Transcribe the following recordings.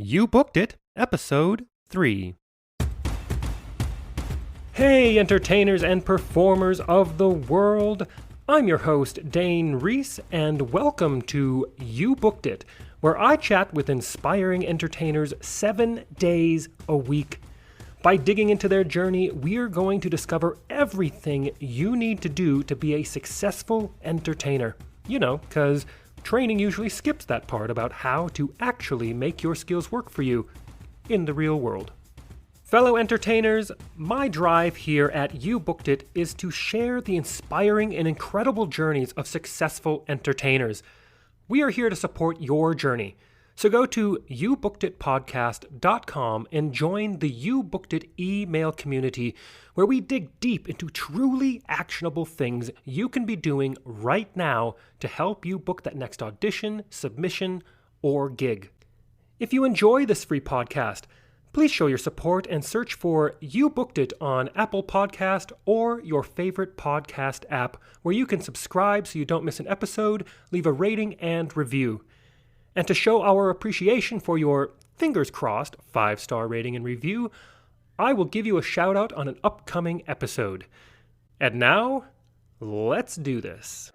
You Booked It, Episode 3. Hey, entertainers and performers of the world. I'm your host, Dane Reese, and welcome to You Booked It, where I chat with inspiring entertainers 7 days a week. By digging into their journey, we're going to discover everything you need to do to be a successful entertainer. You know, because training usually skips that part about how to actually make your skills work for you in the real world. Fellow entertainers, my drive here at You Booked It is to share the inspiring and incredible journeys of successful entertainers. We are here to support your journey. So go to youbookeditpodcast.com and join the You Booked It email community where we dig deep into truly actionable things you can be doing right now to help you book that next audition, submission, or gig. If you enjoy this free podcast, please show your support and search for You Booked It on Apple Podcast or your favorite podcast app where you can subscribe so you don't miss an episode, leave a rating and review. And to show our appreciation for your, fingers crossed, 5-star rating and review, I will give you a shout out on an upcoming episode. And now, let's do this.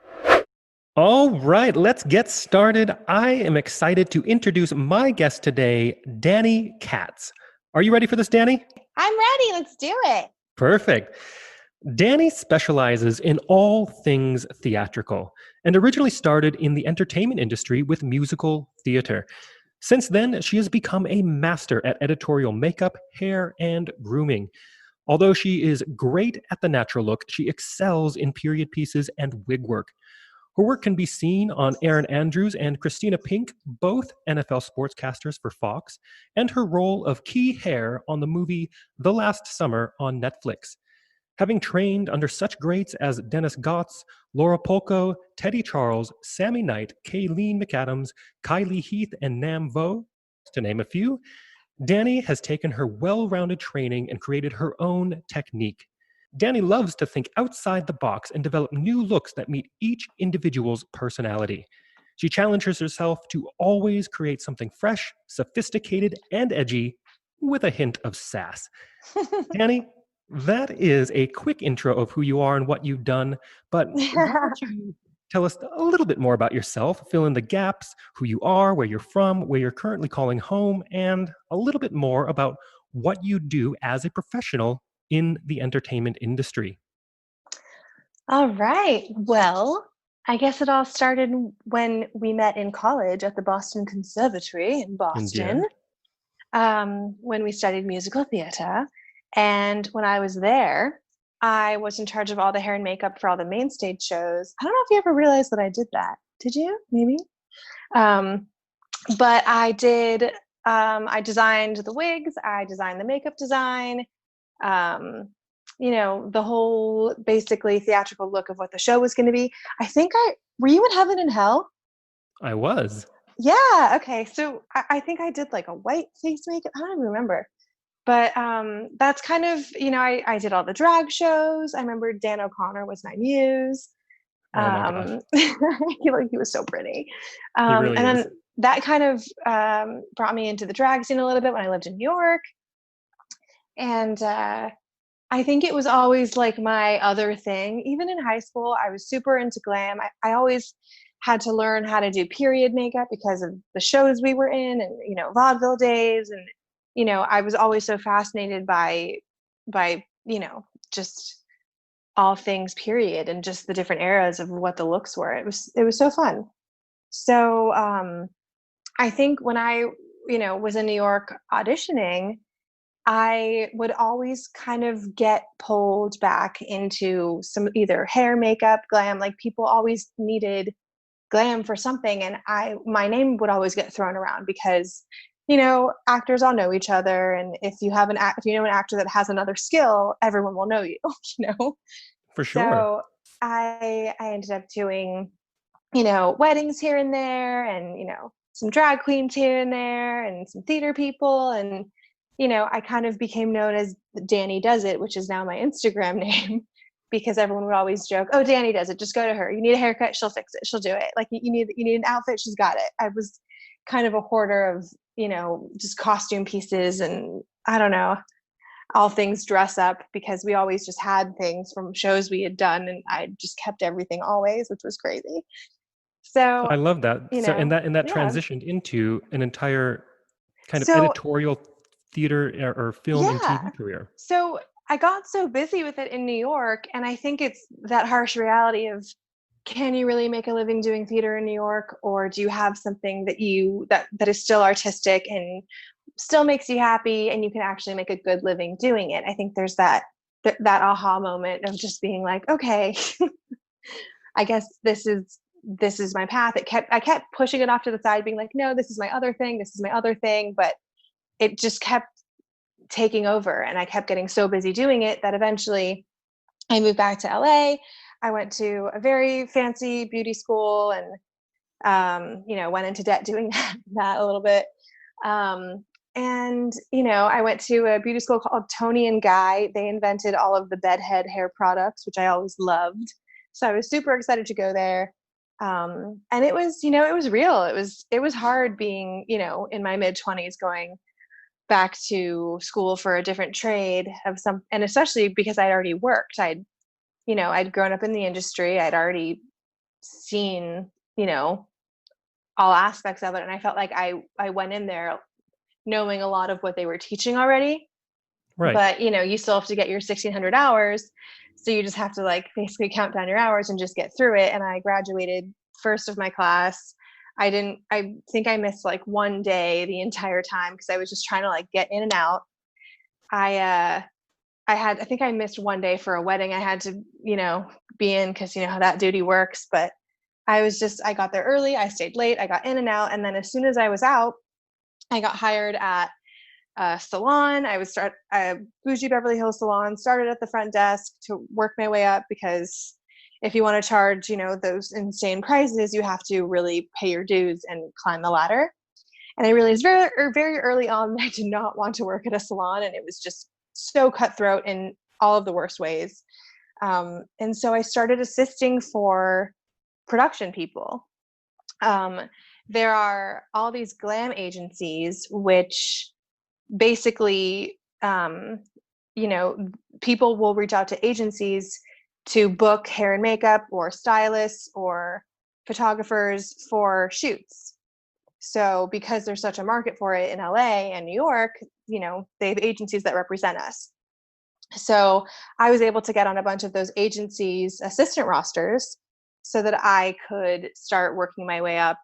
All right, let's get started. I am excited to introduce my guest today, Danni Katz. Are you ready for this, Danni? I'm ready. Let's do it. Perfect. Danni specializes in all things theatrical and originally started in the entertainment industry with musical theater. Since then, she has become a master at editorial makeup, hair, and grooming. Although she is great at the natural look, she excels in period pieces and wig work. Her work can be seen on Erin Andrews and Christina Pink, both NFL sportscasters for Fox, and her role of Key Hair on the movie The Last Summer on Netflix. Having trained under such greats as Dennis Gotts, Laura Polko, Teddy Charles, Sammy Knight, Kayleen McAdams, Kylie Heath, and Nam Vo, to name a few, Danni has taken her well-rounded training and created her own technique. Danni loves to think outside the box and develop new looks that meet each individual's personality. She challenges herself to always create something fresh, sophisticated, and edgy, with a hint of sass. Danni, that is a quick intro of who you are and what you've done, but why don't you tell us a little bit more about yourself, fill in the gaps, who you are, where you're from, where you're currently calling home, and a little bit more about what you do as a professional in the entertainment industry. All right. Well, I guess it all started when we met in college at the Boston Conservatory in Boston, when we studied musical theater. And when I was there, I was in charge of all the hair and makeup for all the main stage shows. I don't know if you ever realized that I did that. Did you? Maybe. But I did. I designed the wigs. I designed the makeup design. The whole basically theatrical look of what the show was going to be. Were you in Heaven and Hell? I was. Yeah. Okay. So I think I did like a white face makeup. I don't even remember. But that's kind of, I did all the drag shows. I remember Dan O'Connor was my muse. Oh my gosh. He was so pretty. He really and is. then that kind of brought me into the drag scene a little bit when I lived in New York. And I think it was always like my other thing. Even in high school, I was super into glam. I always had to learn how to do period makeup because of the shows we were in and, vaudeville days. And, I was always so fascinated by, just all things period and just the different eras of what the looks were. It was so fun. So I think when I, was in New York auditioning, I would always kind of get pulled back into some either hair, makeup, glam. Like people always needed glam for something, and my name would always get thrown around because actors all know each other, and if you know an actor that has another skill, everyone will know you. For sure. So I ended up doing weddings here and there, and some drag queens here and there, and some theater people, and I kind of became known as Danni Does It, which is now my Instagram name, because everyone would always joke, "Oh, Danni does it. Just go to her. You need a haircut, she'll fix it. She'll do it. Like you need an outfit, she's got it." I was kind of a hoarder just costume pieces, and I don't know, all things dress up, because we always just had things from shows we had done, and I just kept everything always, which was crazy. So, I love that. So, and that yeah. transitioned into an entire kind of So, editorial theater or film and yeah. TV career. So I got so busy with it in New York, and I think it's that harsh reality of, can you really make a living doing theater in New York, or do you have something that is still artistic and still makes you happy, and you can actually make a good living doing it? I think there's that aha moment of just being like, okay, I guess this is my path. I kept pushing it off to the side, being like, no, this is my other thing, this is my other thing, but it just kept taking over, and I kept getting so busy doing it that eventually I moved back to LA. I went to a very fancy beauty school, and went into debt doing that a little bit. And I went to a beauty school called Tony and Guy. They invented all of the bedhead hair products, which I always loved. So I was super excited to go there. And it was real. It was hard being, in my mid 20s, going back to school for a different trade and especially because I'd already worked. I'd grown up in the industry. I'd already seen, all aspects of it. And I felt like I went in there knowing a lot of what they were teaching already, Right. but you still have to get your 1,600 hours. So you just have to like basically count down your hours and just get through it. And I graduated first of my class. I think I missed like one day the entire time because I was just trying to like get in and out. I think I missed one day for a wedding I had to, be in, because how that duty works. But I got there early, I stayed late, I got in and out. And then as soon as I was out, I got hired at a salon. I would start a bougie Beverly Hills salon, started at the front desk to work my way up, because if you want to charge, those insane prices, you have to really pay your dues and climb the ladder. And I realized very early on that I did not want to work at a salon, and it was just so cutthroat in all of the worst ways. And so I started assisting for production people. There are all these glam agencies, which basically, people will reach out to agencies to book hair and makeup or stylists or photographers for shoots. So because there's such a market for it in LA and New York, they have agencies that represent us. So I was able to get on a bunch of those agencies' assistant rosters so that I could start working my way up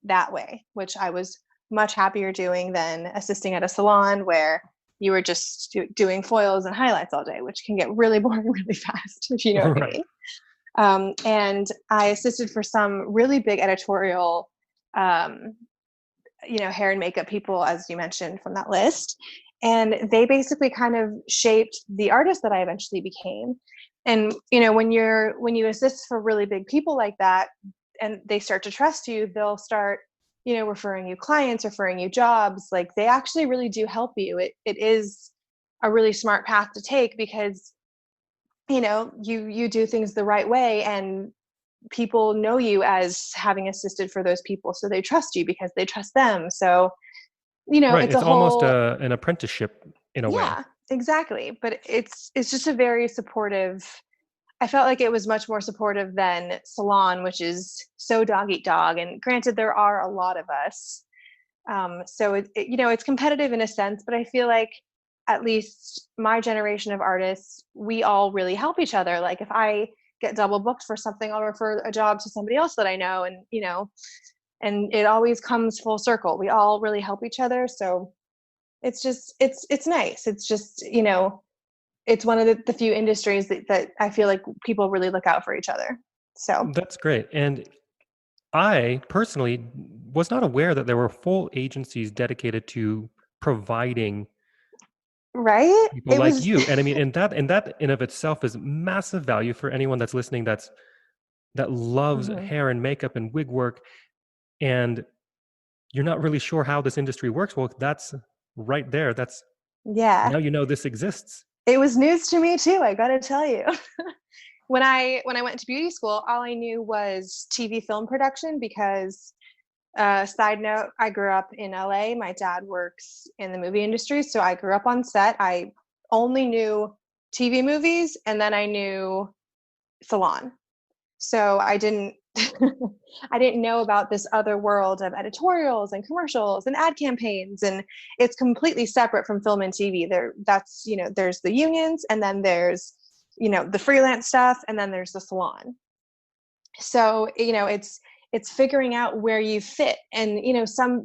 that way, which I was much happier doing than assisting at a salon where you were just doing foils and highlights all day, which can get really boring really fast, if you know what I Right. mean. And I assisted for some really big editorial, hair and makeup people, as you mentioned from that list. And they basically kind of shaped the artist that I eventually became. And, when you assist for really big people like that, and they start to trust you, they'll start, referring you clients, referring you jobs. Like, they actually really do help you. It is a really smart path to take, because, you do things the right way, and people know you as having assisted for those people, so they trust you because they trust them. So Right. it's a It's almost whole, an apprenticeship in a way. yeah, exactly. But it's just a very supportive. I felt like it was much more supportive than salon, which is so dog eat dog. And granted, there are a lot of us, so it's competitive in a sense. But I feel like at least my generation of artists, we all really help each other. Like, if I get double booked for something, I'll refer a job to somebody else that I know, and it always comes full circle. We all really help each other. So it's nice. It's just, it's one of the few industries that I feel like people really look out for each other. So, That's great. And I personally was not aware that there were full agencies dedicated to providing right? people It like was, you. And I mean, and that in of itself is massive value for anyone that's listening that loves mhm. hair and makeup and wig work, and you're not really sure how this industry works. Well, that's right there. That's Yeah, now you know this exists. it was news to me too. I got to tell you. When I went to beauty school, all I knew was TV film production, because Side note, I grew up in LA. My dad works in the movie industry, so I grew up on set. I only knew TV movies, and then I knew salon. So I didn't I didn't know about this other world of editorials and commercials and ad campaigns, and it's completely separate from film and TV. That's, there's the unions, and then there's, the freelance stuff, and then there's the salon. So, it's figuring out where you fit. And,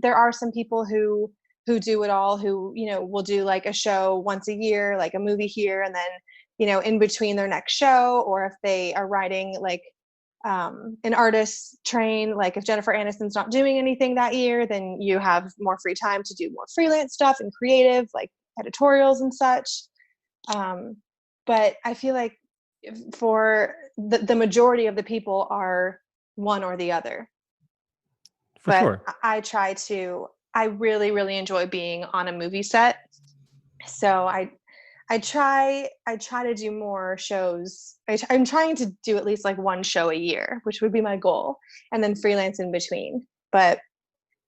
there are some people who do it all, who, will do like a show once a year, like a movie here, and then, in between their next show, or if they are writing like an artist train, like if Jennifer Aniston's not doing anything that year, then you have more free time to do more freelance stuff and creative, like editorials and such. But I feel like for the majority of the people are one or the other. For But sure. I really, really enjoy being on a movie set. So I try to do more shows. I'm trying to do at least like one show a year, which would be my goal, and then freelance in between. But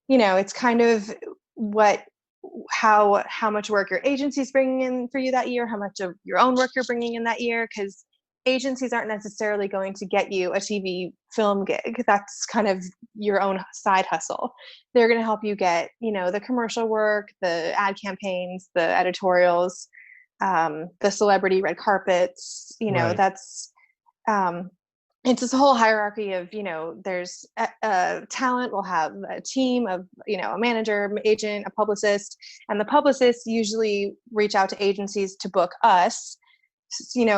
it's kind of how much work your agency's bringing in for you that year, how much of your own work you're bringing in that year, because agencies aren't necessarily going to get you a TV film gig. That's kind of your own side hustle. They're going to help you get, the commercial work, the ad campaigns, the editorials, the celebrity red carpets. Right. That's it's this whole hierarchy of, there's talent will have a team of, a manager, agent, a publicist, and the publicists usually reach out to agencies to book us,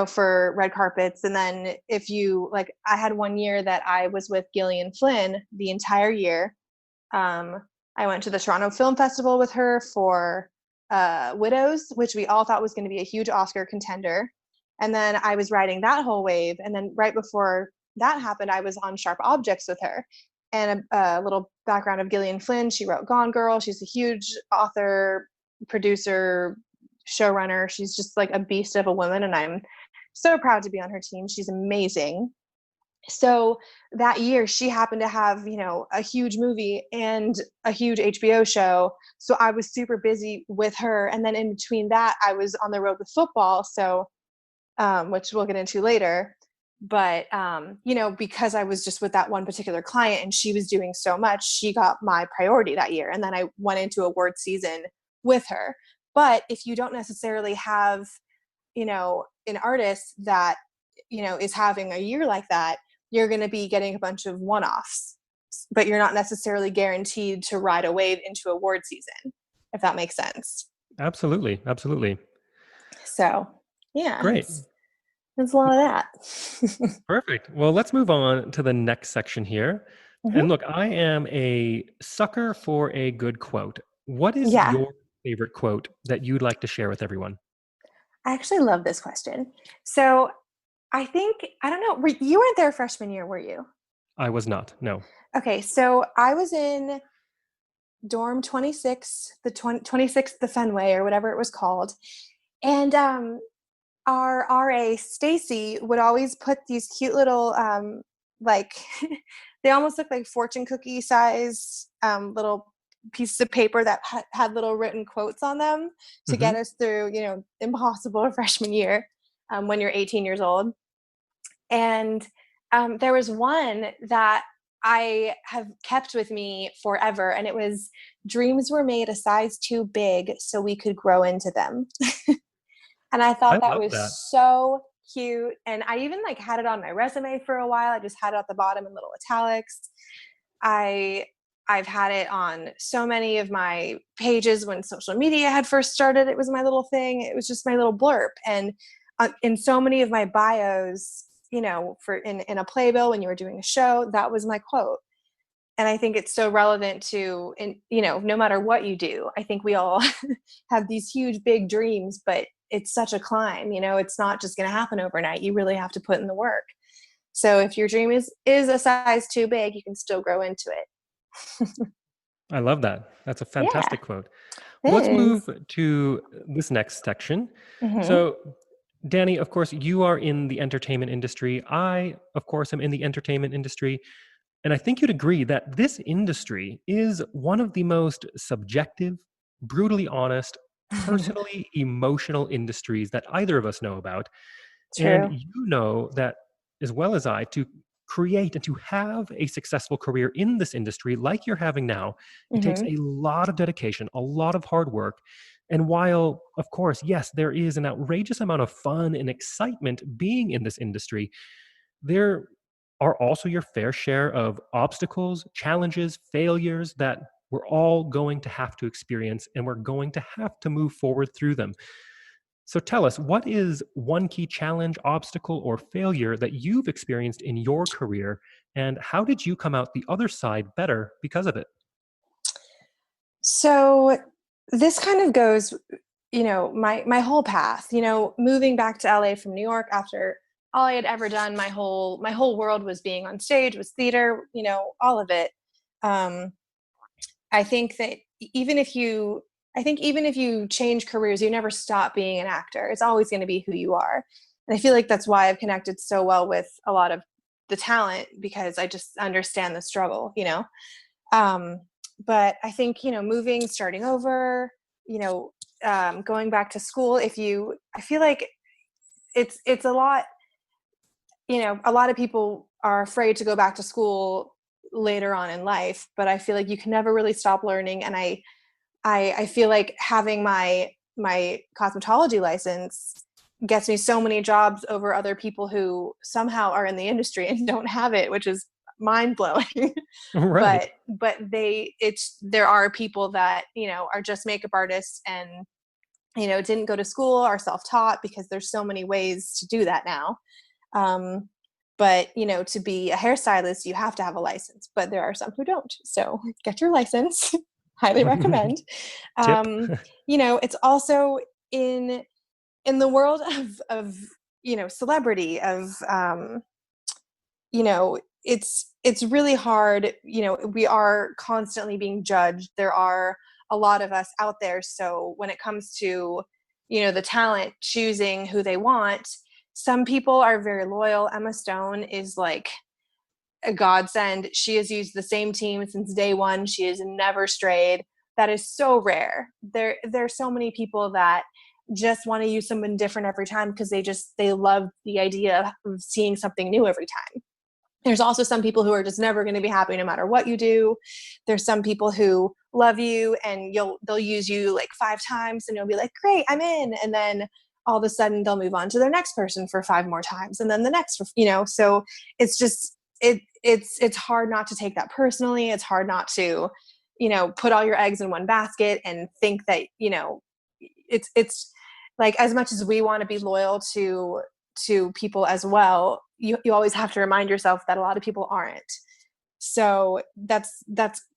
for red carpets. And then if you like, I had one year that I was with Gillian Flynn the entire year. I went to the Toronto Film Festival with her for Widows, which we all thought was going to be a huge Oscar contender. And then I was riding that whole wave. And then right before that happened, I was on Sharp Objects with her. And a little background of Gillian Flynn: she wrote Gone Girl. She's a huge author, producer, showrunner. She's just like a beast of a woman, and I'm so proud to be on her team. She's amazing. So that year she happened to have, a huge movie and a huge HBO show. So I was super busy with her. And then in between that, I was on the road with football. So, which we'll get into later. But, because I was just with that one particular client and she was doing so much, she got my priority that year. And then I went into award season with her. But if you don't necessarily have, an artist that, is having a year like that, you're going to be getting a bunch of one-offs, but you're not necessarily guaranteed to ride a wave into award season, if that makes sense. Absolutely. Absolutely. So, yeah, Great. it's a lot of that. Perfect. Well, let's move on to the next section here. And Hmm. look, I am a sucker for a good quote. What is Yeah, your favorite quote that you'd like to share with everyone? I actually love this question. So, I don't know, you weren't there freshman year, were you? I was not. No. Okay, so I was in dorm 26, the 26th, the Fenway, or whatever it was called. And our RA, Stacy, would always put these cute little, like, they almost look like fortune cookie size little pieces of paper that had little written quotes on them to Hmm. get us through, impossible freshman year when you're 18 years old. And there was one that I have kept with me forever, and it was, dreams were made a size too big so we could grow into them. And I I thought that love was that. so cute. And I even like had it on my resume for a while. I just had it at the bottom in little italics. I I've had it on so many of my pages when social media had first started. It was my little thing. It was just my little blurb. And in so many of my bios, for in a playbill when you were doing a show, that was my quote. And I think it's so relevant to, no matter what you do. I think we all have these huge big dreams, but it's such a climb. It's not just going to happen overnight. You really have to put in the work. So if your dream is a size too big, you can still grow into it. I love that. That's a Yeah, fantastic quote. Well, let's it is. move to this next section. Mm-hmm. So, Danny, of course, you are in the entertainment industry. I, of course, am in the entertainment industry. And I think you'd agree that this industry is one of the most subjective, brutally honest, personally emotional industries that either of us know about. And True. you know that as well as I, to create and to have a successful career in this industry like you're having now, it takes Hmm. a lot of dedication, a lot of hard work. And while, of course, yes, there is an outrageous amount of fun and excitement being in this industry, there are also your fair share of obstacles, challenges, failures that we're all going to have to experience, and we're going to have to move forward through them. So tell us, what is one key challenge, obstacle, or failure that you've experienced in your career, and how did you come out the other side better because of it? So this kind of goes, my whole path, moving back to LA from New York after all I had ever done, my whole world was being on stage, was theater, all of it. Um, I think that even if you I think even if you change careers, you never stop being an actor. It's always going to be who you are. And I feel like that's why I've connected so well with a lot of the talent, because I just understand the struggle. Um, but I think, moving, starting over, you know, going back to school, I feel like it's a lot, a lot of people are afraid to go back to school later on in life, but I feel like you can never really stop learning. And I feel like having my cosmetology license gets me so many jobs over other people who somehow are in the industry and don't have it, which is mind blowing. Right. But there are people that, are just makeup artists and, didn't go to school, are self-taught, because there's so many ways to do that now. Um, but to be a hairstylist, you have to have a license, but there are some who don't. So get your license. Highly recommend. Tip. Um, it's also in the world of celebrity, of it's really hard. We are constantly being judged. There are a lot of us out there. So when it comes to, the talent choosing who they want, some people are very loyal. Emma Stone is like a godsend. She has used the same team since day one. She has never strayed. That is so rare. There's so many people that just want to use someone different every time because they love the idea of seeing something new every time. There's also some people who are just never going to be happy no matter what you do. There's some people who love you and they'll use you like 5 times and you'll be like, great, I'm in. And then all of a sudden they'll move on to their next person for 5 more times. And then the next, so it's just, it's hard not to take that personally. It's hard not to, put all your eggs in one basket and think that, it's like, as much as we want to be loyal to people as well, you always have to remind yourself that a lot of people aren't. So that's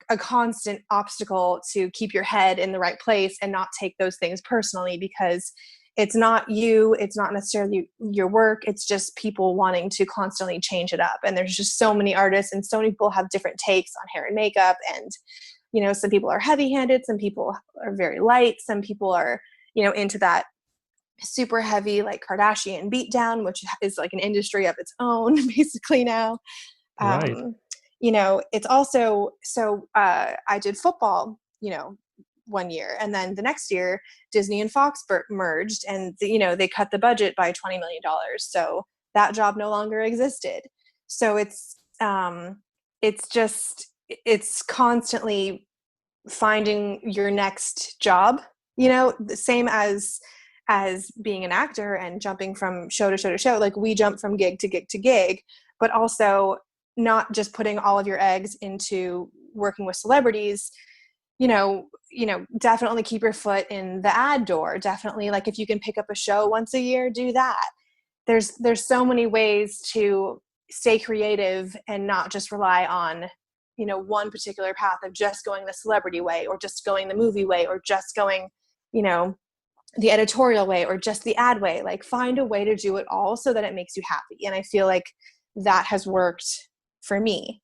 a constant obstacle to keep your head in the right place and not take those things personally, because it's not you, it's not necessarily your work, it's just people wanting to constantly change it up. And there's just so many artists and so many people have different takes on hair and makeup. And some people are heavy handed, some people are very light, some people are into that super heavy like Kardashian beatdown, which is like an industry of its own basically now. Right. um it's also so I did football 1 year, and then the next year Disney and Fox merged, and they cut the budget by $20 million, so that job no longer existed. So it's constantly finding your next job, the same as being an actor and jumping from show to show to show. Like, we jump from gig to gig to gig, but also not just putting all of your eggs into working with celebrities. Definitely keep your foot in the ad door. Definitely, like, if you can pick up a show once a year, do that. There's so many ways to stay creative and not just rely on one particular path of just going the celebrity way, or just going the movie way, or just going the editorial way, or just the ad way. Like, find a way to do it all so that it makes you happy. And I feel like that has worked for me.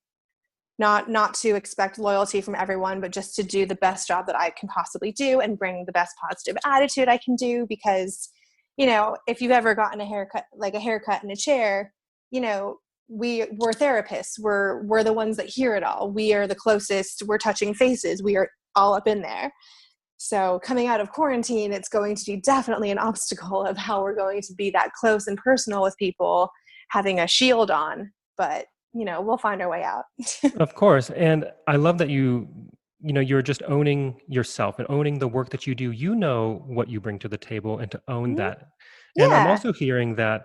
Not to expect loyalty from everyone, but just to do the best job that I can possibly do and bring the best positive attitude I can do. Because if you've ever gotten a haircut, like a haircut in a chair, we're therapists. We're the ones that hear it all. We are the closest. We're touching faces. We are all up in there. So coming out of quarantine, it's going to be definitely an obstacle of how we're going to be that close and personal with people, having a shield on. But, we'll find our way out. Of course. And I love that you're just owning yourself and owning the work that you do. You know what you bring to the table and to own Mhm. that. And I'm Yeah, also hearing that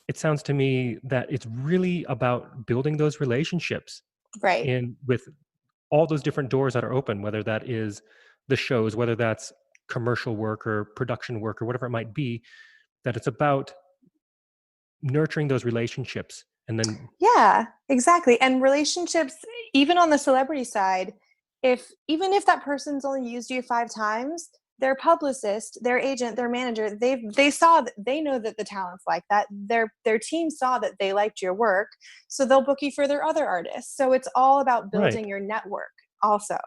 it sounds to me that it's really about building those relationships right. in with all those different doors that are open, whether that is the shows, whether that's commercial work or production work or whatever it might be, that it's about nurturing those relationships and then Yeah, exactly. And relationships, even on the celebrity side, even if that person's only used you 5 times, their publicist, their agent, their manager, they know that the talent's like that. Their team saw that they liked your work, so they'll book you for their other artists. So it's all about right, building your network also.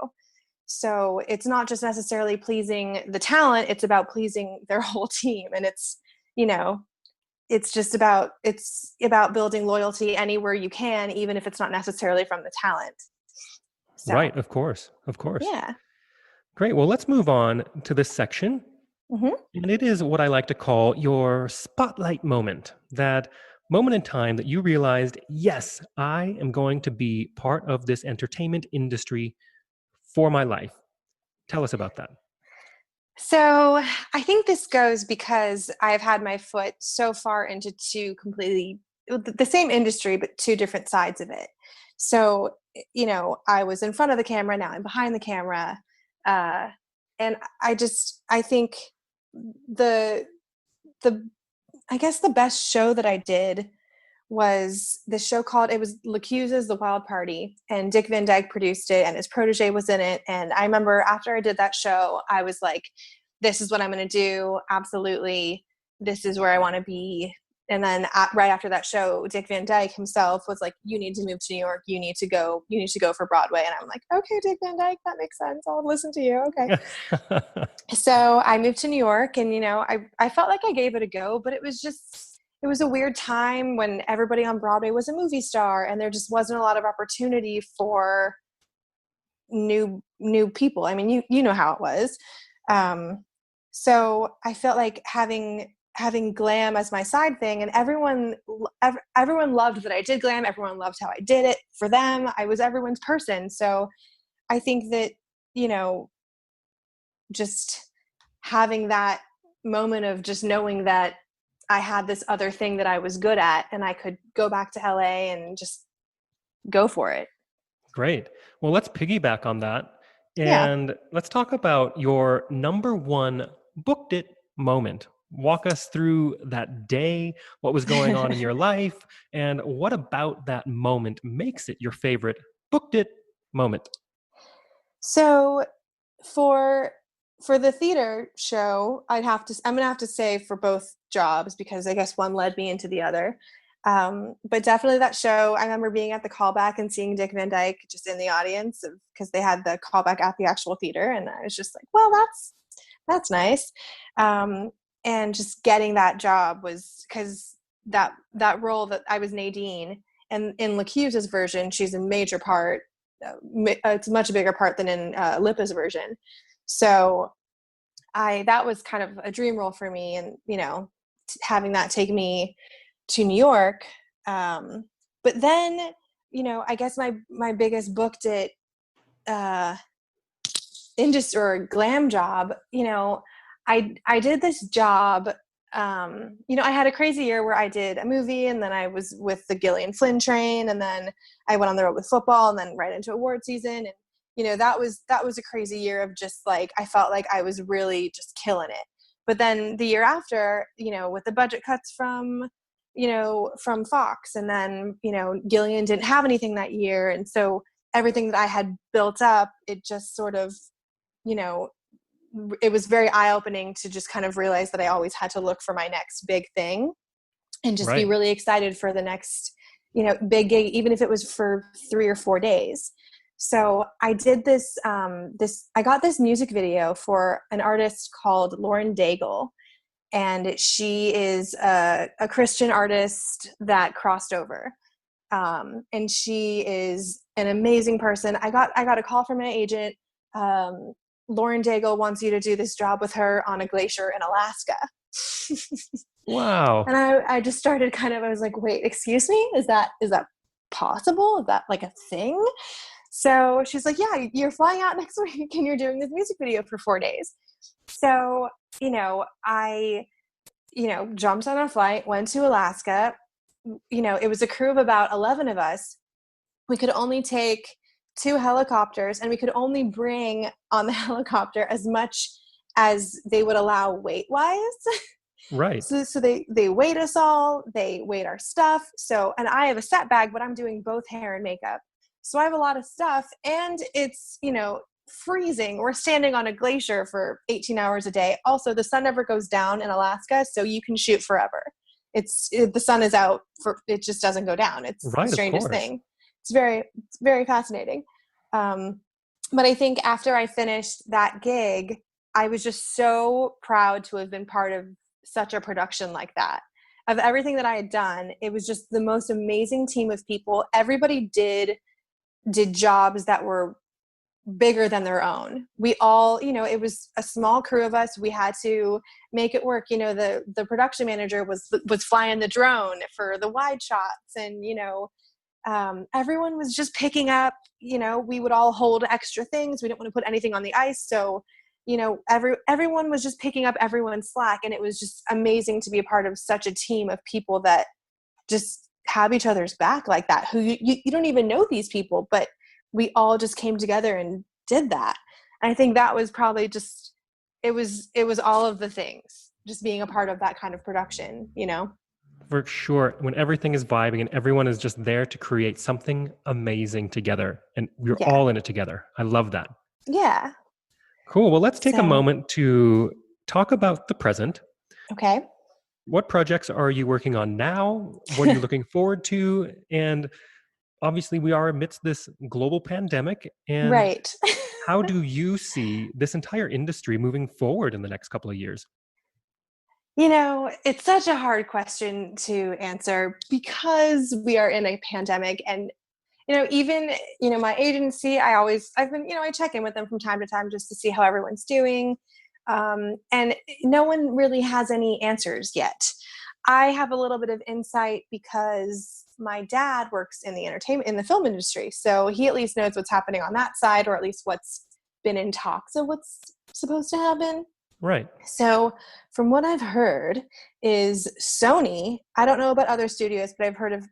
So it's not just necessarily pleasing the talent, it's about pleasing their whole team. And you know, it's about building loyalty anywhere you can, even if it's not necessarily from the talent. So right, of course, of course. yeah. Great. Well, let's move on to this section. Hmm. And it is what I like to call your spotlight moment. That moment in time that you realized, yes, I am going to be part of this entertainment industry for my life. Tell us about that. So I think this goes because I've had my foot so far into two completely the same industry, but two different sides of it. So, I was in front of the camera, now I'm behind the camera. Uh, and I think the, the, I guess the best show that I did was this show called, it was L'Accuse's The Wild Party, and Dick Van Dyke produced it and his protege was in it. And I remember after I did that show, I was like, this is what I'm going to do. Absolutely. This is where I want to be. And then right after that show, Dick Van Dyke himself was like, you need to move to New York. You need to go for Broadway. And I'm like, okay, Dick Van Dyke, that makes sense. I'll listen to you. Okay. So I moved to New York, and I felt like I gave it a go, but it was a weird time when everybody on Broadway was a movie star, and there just wasn't a lot of opportunity for new people. I mean, you know how it was. Um, so I felt like having glam as my side thing, and everyone loved that I did glam. Everyone loved how I did it. For them, I was everyone's person. So I think that, you know, just having that moment of just knowing that I had this other thing that I was good at and I could go back to LA and just go for it. Great. Well, let's piggyback on that Yeah. and let's talk about your number one booked it moment. Walk us through that day, what was going on in your life, and what about that moment makes it your favorite booked it moment. So for the theater show, I'm gonna have to say for both jobs, because I guess one led me into the other. But definitely that show, I remember being at the callback and seeing Dick Van Dyke just in the audience, because they had the callback at the actual theater, and I was just like, well, that's nice. Um, and just getting that job was because that role, that I was Nadine, and in L'Accuse's version, she's a major part. It's a much bigger part than in Lipa's version. So that was kind of a dream role for me, and having that take me to New York. But then, I guess my biggest booked it uh, industry or glam job. I did this job. I had a crazy year where I did a movie, and then I was with the Gillian Flynn train, and then I went on the road with football, and then right into award season. And that was a crazy year of just like, I felt like I was really just killing it. But then the year after, with the budget cuts from Fox, and then Gillian didn't have anything that year, and so everything that I had built up, it just sort of, you know it was very eye-opening to just kind of realize that I always had to look for my next big thing, and just be Right. really excited for the next, big gig, even if it was for 3 or 4 days. So I did I got this music video for an artist called Lauren Daigle, and she is a Christian artist that crossed over. And she is an amazing person. I got a call from an agent. Lauren Daigle wants you to do this job with her on a glacier in Alaska. Wow. And I just started I was like, wait, excuse me? Is that possible? Is that like a thing? So she's like, yeah, you're flying out next week and you're doing this music video for 4 days. So, I, jumped on a flight, went to Alaska. It was a crew of about 11 of us. We could only take 2 helicopters, and we could only bring on the helicopter as much as they would allow weight-wise. Right. So they weighed us all, they weighed our stuff. So, and I have a set bag, but I'm doing both hair and makeup. So I have a lot of stuff, and it's, freezing. We're standing on a glacier for 18 hours a day. Also, the sun never goes down in Alaska, so you can shoot forever. The sun is out it just doesn't go down. It's the Right, of strangest course. thing. It's very fascinating. But I think after I finished that gig, I was just so proud to have been part of such a production like that. Of everything that I had done, it was just the most amazing team of people. Everybody did jobs that were bigger than their own. We all, it was a small crew of us. We had to make it work. The production manager was flying the drone for the wide shots, and everyone was just picking up. We would all hold extra things. We didn't want to put anything on the ice, so everyone was just picking up everyone's slack, and it was just amazing to be a part of such a team of people that just have each other's back like that, who you don't even know these people, but we all just came together and did that. And I think that was probably just, it was all of the things, just being a part of that kind of production. For sure. When everything is vibing and everyone is just there to create something amazing together, and we're Yeah. all in it together. I love that. Yeah. Cool. Well, let's take a So, moment to talk about the present. okay. What projects are you working on now? What are you looking forward to? And obviously, we are amidst this global pandemic. And Right. how do you see this entire industry moving forward in the next couple of years? It's such a hard question to answer because we are in a pandemic. And even my agency, I've been, I check in with them from time to time just to see how everyone's doing. And no one really has any answers yet. I have a little bit of insight because my dad works in the film industry. So he at least knows what's happening on that side, or at least what's been in talks of what's supposed to happen. Right. So from what I've heard is Sony, I don't know about other studios, but I've heard of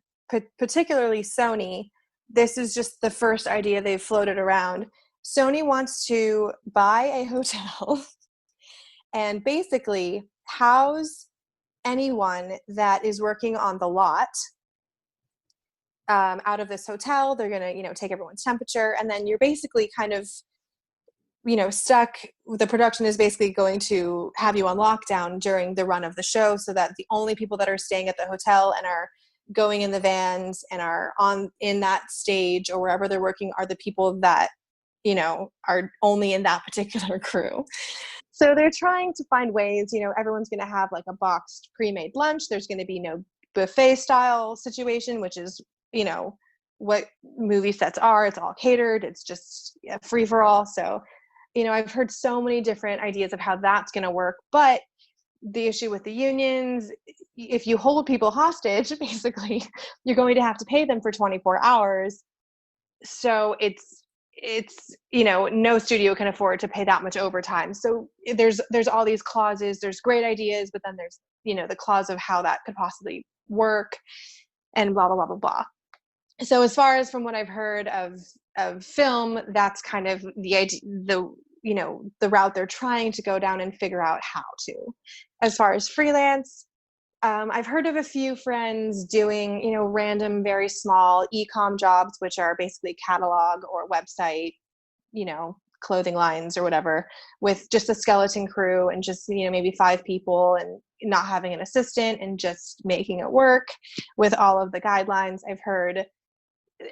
particularly Sony. This is just the first idea they've floated around. Sony wants to buy a hotel and basically house anyone that is working on the lot out of this hotel. They're going to, take everyone's temperature, and then you're basically kind of, stuck. The production is basically going to have you on lockdown during the run of the show, so that the only people that are staying at the hotel and are going in the vans and are in that stage or wherever they're working are the people that, are only in that particular crew. So they're trying to find ways, everyone's going to have like a boxed pre-made lunch. There's going to be no buffet style situation, which is, what movie sets are. It's all catered. It's just a free for all. So, I've heard so many different ideas of how that's going to work. But the issue with the unions, if you hold people hostage, basically, you're going to have to pay them for 24 hours. So it's no studio can afford to pay that much overtime. So there's all these clauses. There's great ideas, but then there's the clause of how that could possibly work, and blah blah blah blah blah. So as far as from what I've heard of film, that's kind of the idea, the route they're trying to go down and figure out how to. As far as freelance, I've heard of a few friends doing, random, very small e-com jobs, which are basically catalog or website, clothing lines or whatever, with just a skeleton crew and just, maybe 5 people and not having an assistant and just making it work with all of the guidelines. I've heard,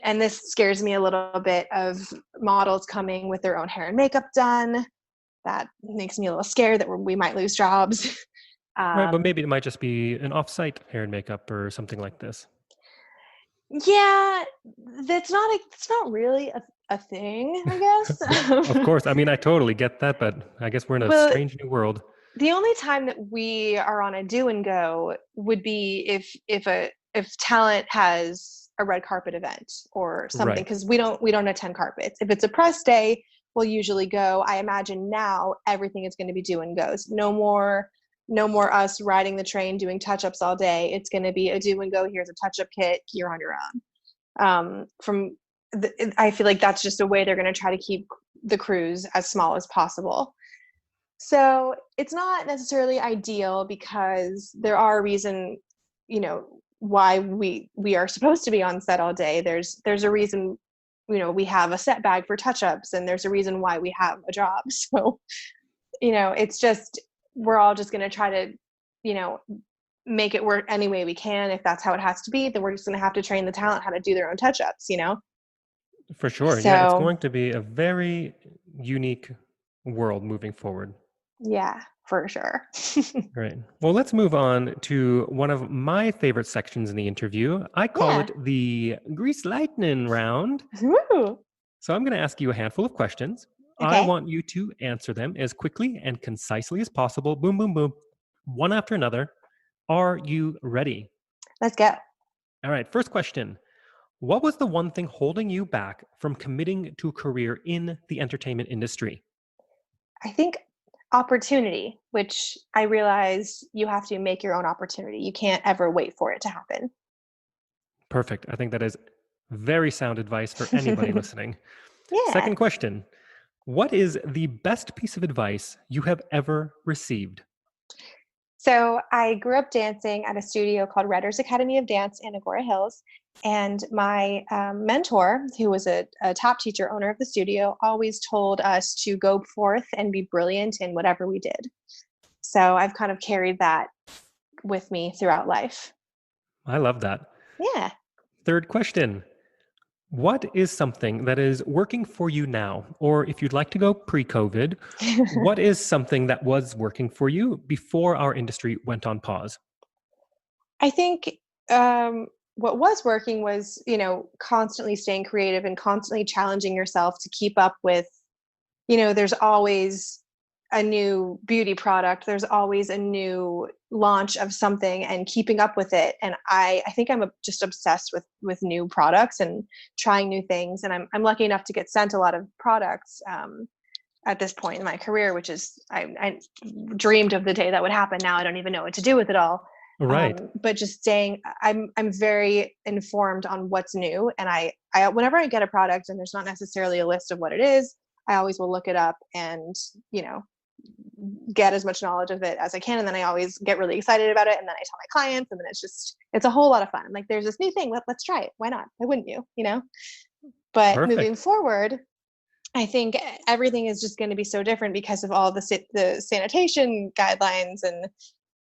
and this scares me a little bit, of models coming with their own hair and makeup done. That makes me a little scared that we might lose jobs. Right. But maybe it might just be an off-site hair and makeup or something like this. Yeah, it's not really a thing, I Of guess. course. I mean, I totally get that, but I guess we're in a But strange new world. the only time that we are on a do and go would be if talent has a red carpet event or something, Right. because we don't attend carpets. If it's a press day, we'll usually go. I imagine now everything is going to be do and goes. No more us riding the train doing touch-ups all day. It's going to be a do and go. Here's a touch-up kit. You're on your own. I feel like that's just a way they're going to try to keep the crews as small as possible. So it's not necessarily ideal because there are reason, why we are supposed to be on set all day. There's a reason, we have a set bag for touch-ups, and there's a reason why we have a job. So, it's just we're all just going to try to, you know, make it work any way we can. If that's how it has to be, then we're just going to have to train the talent how to do their own touch-ups. For sure. Yeah, it's So going to be a very unique world moving forward. yeah, for sure. Great. Well, let's move on to one of my favorite sections in the interview. I call Yeah. it the Grease Lightning round. Woo. So I'm going to ask you a handful of questions. I Okay, want you to answer them as quickly and concisely as possible. Boom, boom, boom. One after another. Are you ready? let's go. All right. First question. What was the one thing holding you back from committing to a career in the entertainment industry? I think opportunity, which I realize you have to make your own opportunity. You can't ever wait for it to happen. Perfect. I think that is very sound advice for anybody listening. Yeah. Second question. What is the best piece of advice you have ever received? So I grew up dancing at a studio called Redders Academy of Dance in Agora Hills. And my mentor, who was a top teacher, owner of the studio, always told us to go forth and be brilliant in whatever we did. So I've kind of carried that with me throughout life. I love that. Yeah. Third question. What is something that is working for you now? Or if you'd like to go pre COVID, what is something that was working for you before our industry went on pause? I think what was working was, constantly staying creative and constantly challenging yourself to keep up with, there's always a new beauty product. There's always a new launch of something and keeping up with it. And I think I'm just obsessed with new products and trying new things. And I'm lucky enough to get sent a lot of products at this point in my career, which is I dreamed of the day that would happen. Now I don't even know what to do with it all. Right. But just staying, I'm very informed on what's new, and I whenever I get a product and there's not necessarily a list of what it is, I always will look it up and you know get as much knowledge of it as I can, and then I always get really excited about it, and then I tell my clients, and then it's a whole lot of fun. I'm like, there's this new thing, let's try it. Why not? Why wouldn't you? But moving Perfect. forward, I think everything is just going to be so different because of all the sanitation guidelines, and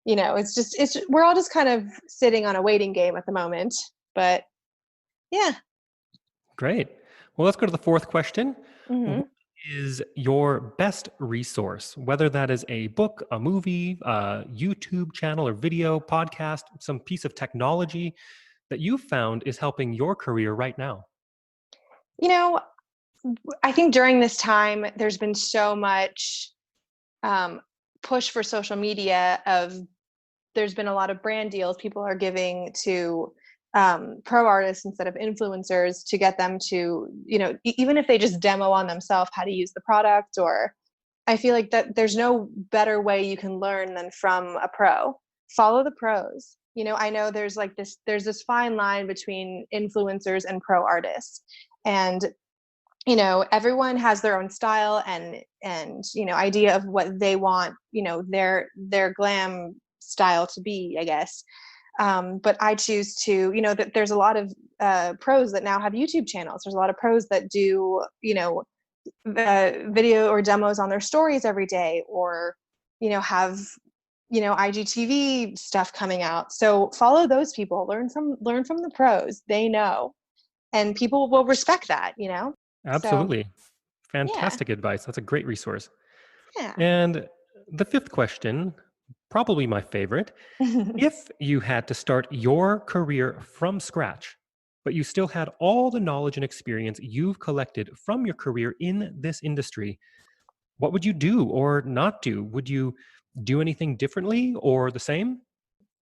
it's we're all just kind of sitting on a waiting game at the moment. But yeah. Great. Well, let's go to the fourth question. What Hmm. is your best resource, whether that is a book, a movie, a YouTube channel or video, podcast, some piece of technology that you found is helping your career right now? You know, I think during this time, there's been so much um, push for social media. There's been a lot of brand deals people are giving to pro artists instead of influencers to get them to, even if they just demo on themselves how to use the product. Or I feel like that there's no better way you can learn than from a pro. Follow the pros. I know there's this fine line between influencers and pro artists. And everyone has their own style and idea of what they want their glam style to be, I guess. But I choose to, that there's a lot of pros that now have YouTube channels. There's a lot of pros that do video or demos on their stories every day, or have IGTV stuff coming out. So follow those people. Learn from the pros. They know, and people will respect that. So Absolutely. yeah. Fantastic advice. That's a great resource. Yeah. And the fifth question, probably my favorite. If you had to start your career from scratch, but you still had all the knowledge and experience you've collected from your career in this industry, what would you do or not do? Would you do anything differently or the same?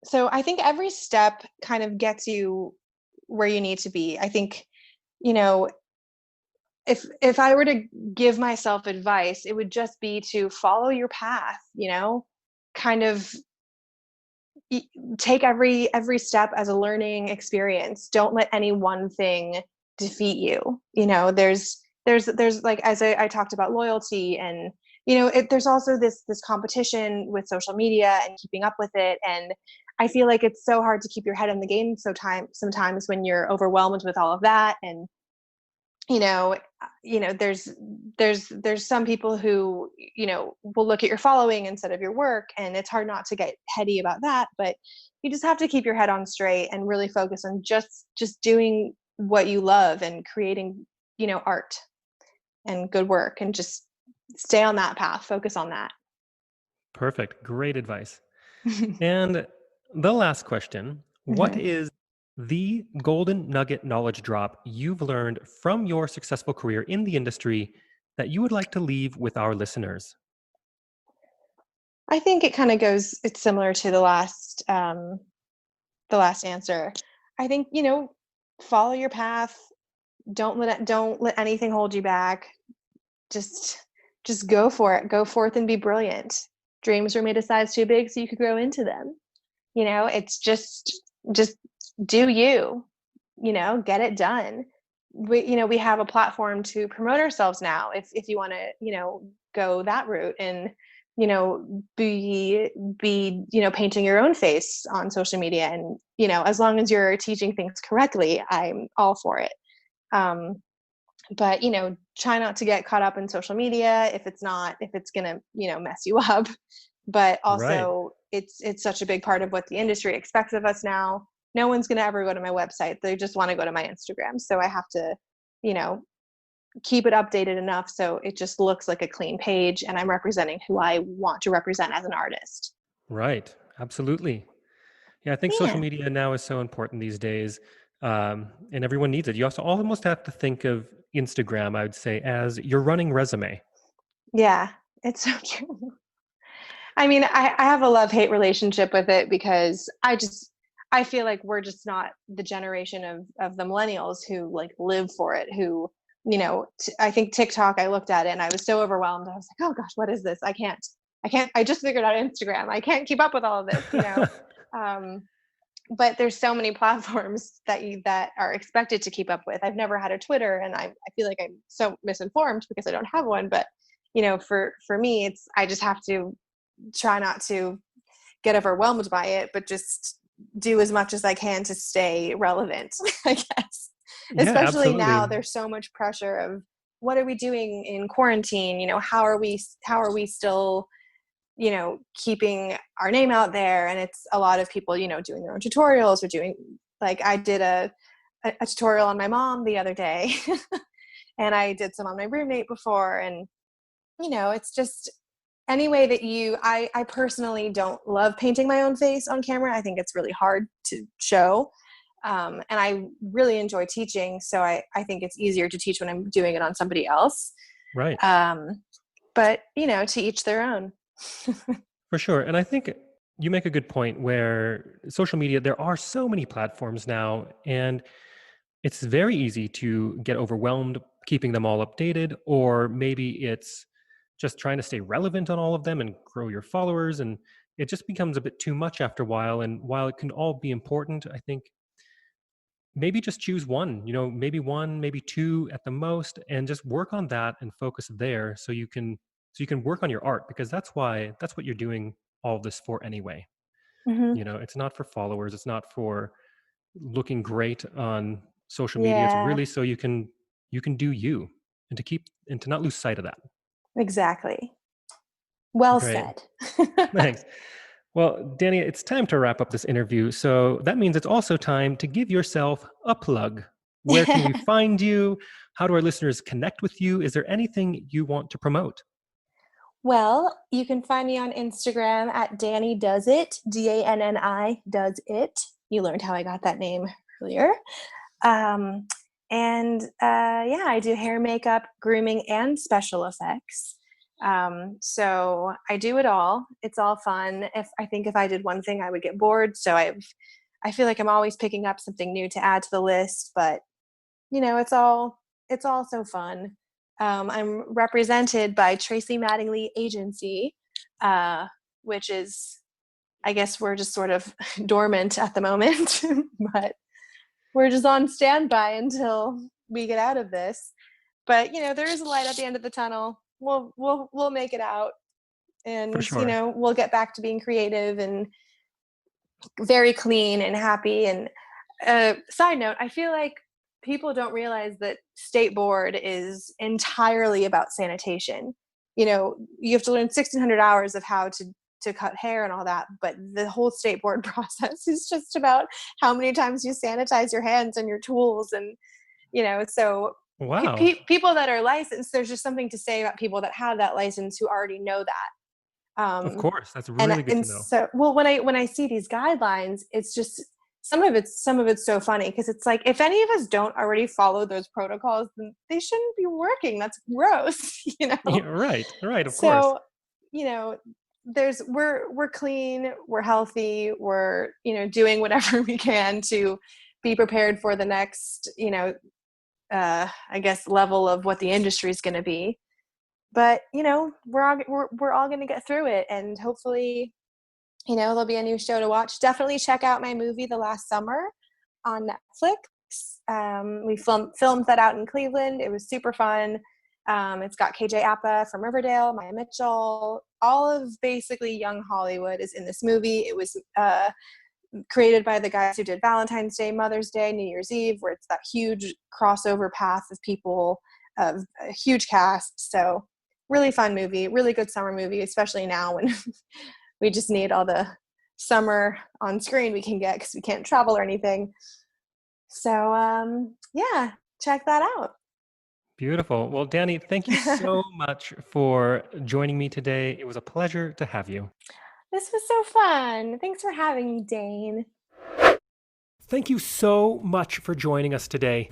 So I think every step kind of gets you where you need to be. I think, you know, if I were to give myself advice, it would just be to follow your path, kind of y- take every step as a learning experience. Don't let any one thing defeat you. There's like, as I talked about, loyalty, and there's also this competition with social media and keeping up with it. And I feel like it's so hard to keep your head in the game sometimes when you're overwhelmed with all of that. And you know there's some people who will look at your following instead of your work, and it's hard not to get heady about that. But you just have to keep your head on straight and really focus on just doing what you love and creating art and good work, and just stay on that path, focus on that. Perfect. Great advice. And the last question, what Mhm. is the golden nugget knowledge drop you've learned from your successful career in the industry that you would like to leave with our listeners? I think it's similar to the last answer. I think, follow your path. Don't let anything hold you back. Just go for it. Go forth and be brilliant. Dreams were made a size too big so you could grow into them. It's just do you, get it done. We have a platform to promote ourselves now, if you want to, go that route, and be painting your own face on social media. And as long as you're teaching things correctly, I'm all for it. But try not to get caught up in social media if it's gonna mess you up. But Right. also, it's such a big part of what the industry expects of us now. No one's gonna ever go to my website, they just want to go to my Instagram, so I have to you know keep it updated enough so it just looks like a clean page, and I'm representing who I want to represent as an artist. Right. Absolutely. Yeah, I think social Yeah. media now is so important these days, and everyone needs it. You also almost have to think of Instagram, I would say, as your running resume. Yeah, it's so true. I mean, I have a love-hate relationship with it, because I feel like we're just not the generation of the millennials who like live for it, who, I think TikTok, I looked at it and I was so overwhelmed. I was like, oh gosh, what is this? I can't, I just figured out Instagram. I can't keep up with all of this. Um, but there's so many platforms that are expected to keep up with. I've never had a Twitter, and I feel like I'm so misinformed because I don't have one. But for me, I just have to try not to get overwhelmed by it, but just do as much as I can to stay relevant, I guess. Yeah, Especially now, absolutely. there's so much pressure of what are we doing in quarantine? How are we still, keeping our name out there? And it's a lot of people, doing their own tutorials, or doing, like, I did a tutorial on my mom the other day, and I did some on my roommate before. And it's just any way that I personally don't love painting my own face on camera. I think it's really hard to show. And I really enjoy teaching. So I think it's easier to teach when I'm doing it on somebody else. Right. Um, but, to each their own. For sure. And I think you make a good point where social media, there are so many platforms now, and it's very easy to get overwhelmed keeping them all updated, or maybe it's just trying to stay relevant on all of them and grow your followers. And it just becomes a bit too much after a while. And while it can all be important, I think maybe just choose one, maybe one, maybe two at the most, and just work on that and focus there so you can work on your art, because that's what you're doing all of this for anyway. Hmm. It's not for followers, it's not for looking great on social media. It's Yeah, really so you can do you, and to not lose sight of that. exactly. Well Great. said. Thanks. Well, Danny, it's time to wrap up this interview. So that means it's also time to give yourself a plug. Where can we find you? How do our listeners connect with you? Is there anything you want to promote? Well, you can find me on Instagram at Danny Does It, Danni does it. You learned how I got that name earlier. Um, and yeah, I do hair, makeup, grooming, and special effects. So I do it all. It's all fun. If I did one thing, I would get bored. So I feel like I'm always picking up something new to add to the list. But it's all so fun. I'm represented by Tracy Mattingly Agency, uh, which is, I guess we're just sort of dormant at the moment, but we're just on standby until we get out of this. But there is a light at the end of the tunnel. We'll make it out, For and sure. we'll get back to being creative and very clean and happy. And side note, I feel like people don't realize that state board is entirely about sanitation. You have to learn 1,600 hours of how to cut hair and all that, but the whole state board process is just about how many times you sanitize your hands and your tools. And so Wow. people that are licensed, there's just something to say about people that have that license who already know that. Of um, course. That's and really good and to know. so, well, when I see these guidelines, it's just some of it's so funny, because it's like, if any of us don't already follow those protocols, then they shouldn't be working. That's gross. Yeah, right. Right. Of course. So, you know, we're clean, we're healthy, we're doing whatever we can to be prepared for the next I guess level of what the industry is going to be. But we're all going to get through it, and hopefully there'll be a new show to watch. Definitely check out my movie The Last Summer on Netflix. We filmed that out in Cleveland. It was super fun. It's got KJ Apa from Riverdale, Maya Mitchell. All of basically young Hollywood is in this movie. It was created by the guys who did Valentine's Day, Mother's Day, New Year's Eve, where it's that huge crossover path of people, of a huge cast. So really fun movie, really good summer movie, especially now when we just need all the summer on screen we can get, because we can't travel or anything. So yeah, check that out. Beautiful. Well, Danny, thank you so much for joining me today. It was a pleasure to have you. This was so fun. Thanks for having me, Dane. Thank you so much for joining us today.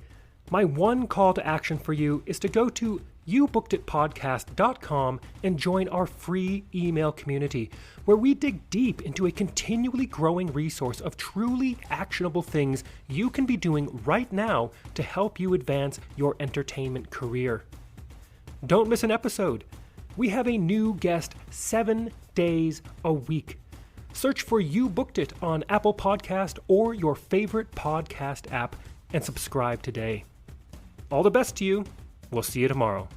My one call to action for you is to go to youbookeditpodcast.com and join our free email community, where we dig deep into a continually growing resource of truly actionable things you can be doing right now to help you advance your entertainment career. Don't miss an episode. We have a new guest 7 days a week. Search for You Booked It on Apple Podcast or your favorite podcast app and subscribe today. All the best to you. We'll see you tomorrow.